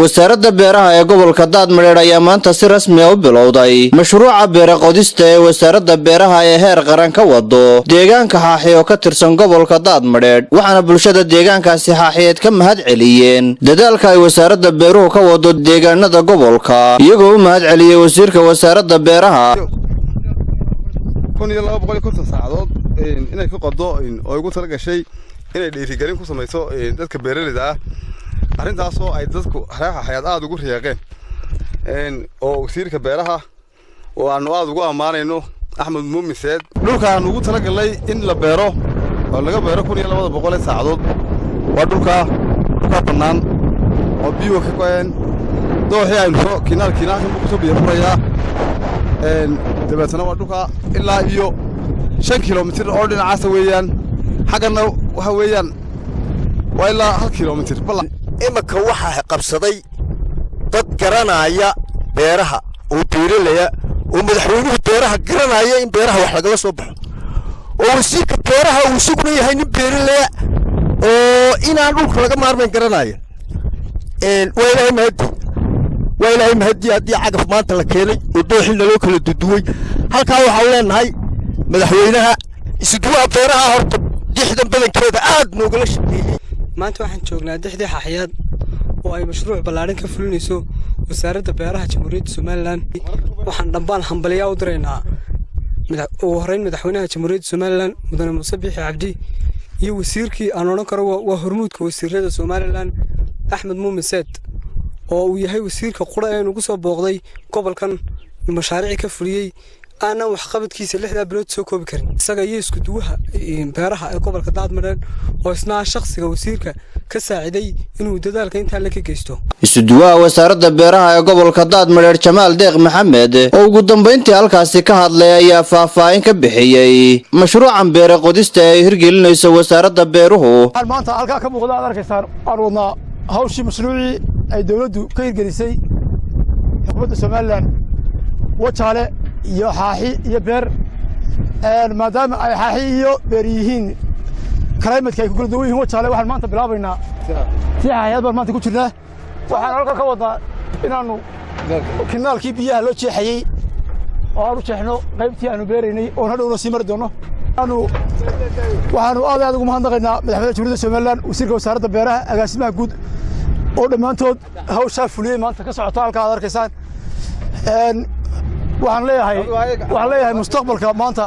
wasaaradda beeraha ee gobolka Daadmareer ayaa maanta si rasmi ah u bilowday mashruuca beero qodista ee wasaaradda beeraha ee heer qaran ka wado deegaanka Xaaxi oo ka tirsan gobolka Daadmareer waxaana bulshada deegaankaasi Xaaxiyeed ka mahad celiyeen dadaalka ay wasaaradda beeruhu ka wado deegaanada gobolka iyagoo u mahad celiyay wasiirka wasaaradda beeraha 1250 saacadood inay ku qado oo ugu tala gashay inay dhiirigelin ku samayso dadka beeraleyda ah arrintaas oo ay dadku xayaad aad ugu riyaaqeen oo wasiirka beeraha oo aanu aad ugu amaanayno Axmed Muumin Said dhulkaan ugu tala galay in la beero oo laga beero 1200 saacadood waa dhulka bannaan oo biyo ka qoyan dooxii ay soo kinaal ku soo biyo furaya dabeetana waa dhulka ilaa iyo 5 kilomitir oo dhinacaas weeyaan xagana waxa weeyaan waa ilaa 1 kilomitir imaka waxa qabsaday dad garanaya beeraha oo beeralaya oo madaxweynuhu beeraha garanaya in beeraha wax laga soo baxo oo wasiirka beeraha uu sugan yahay nin beeralaya oo inaan dhulka laga maarmayn garanaya waa ilaahay mahadi haddii cagaf maanta la keenay oo dooxina loo kala duduway halkaa waxaan leenahay madaxweynaha isuduwaha beeraha horta dixdan badankeeda aad noogala shaqeeyay maanta waxaan joognaa dixdii Xaaxiyaad oo ay mashruuc ballaaran ka fulinayso wasaaradda beeraha Jamhuuriyadda Somaliland waxaan dhammaan hambaliyaa u direynaa madaxweynaha Jamhuuriyadda Somaliland mudane Muuse Biixi Cabdi iyo wasiirkii aan oran karo waa hormuudka wasiirada Somaliland Axmed Muumin Said oo uu yahay wasiirka qura ee ugu soo booqday gobolkan mashaariic ka fuliyay أنا وحقبت كيس اللي إحنا بنود سو كوب كريم سجى يسكتوها بيرها قبل كذا مرة وإثناء شخص وسيرك كساعدي إنه تدار كين تهلك كيستو استدواء وسارد بيرها قبل كذا مرة جمال ديغ محمد أو قدام بنتي الكاسي كهاد ليا فافاين كبحيي مشروع عن بير قدست يرجل نيس وسارد بيره المانتا الكا كم غدا أركيسان أرونا هاوشي مشروعي أي دولة كير جلسي حكومة سومالان وشالة iyo xaaxi iyo beer maadaama ay xaaxi iyo beerihiin climate-ka ay ku kala duwan yihiin wajaale waxaan maanta bilaabaynaa si xaaxiyad baan maanta ku jirnaa waxaan halka ka wadnaa inaanu kanaalkii biyaha loo jeexayay oo aanu jeexno qaybtii aanu beeraynay oo hadhowna sii mari doono waxaanu aad ugu mahadnaqaynaa madaxweynaha Jamhuuriyadda Somaliland wasiirka wasaaradda beeraha agaasimaha guud oo dhammaantood hawsha fuliyay maanta ka socota halka aad arkaysaan waxaan leeyahay mustaqbalka maanta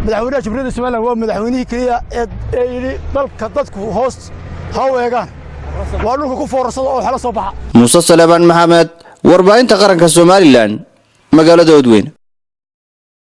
madaxweynaha Jamhuuriyadda Somaliland waa madaxweynihii kaliya ee yiri dalka dadku hoos ha u eegaan waa dhulka ku foorarsada oo xala soo baxa Muuse Salebaan Maxamed warbaahinta qaranka Somaliland magaalada Odweyn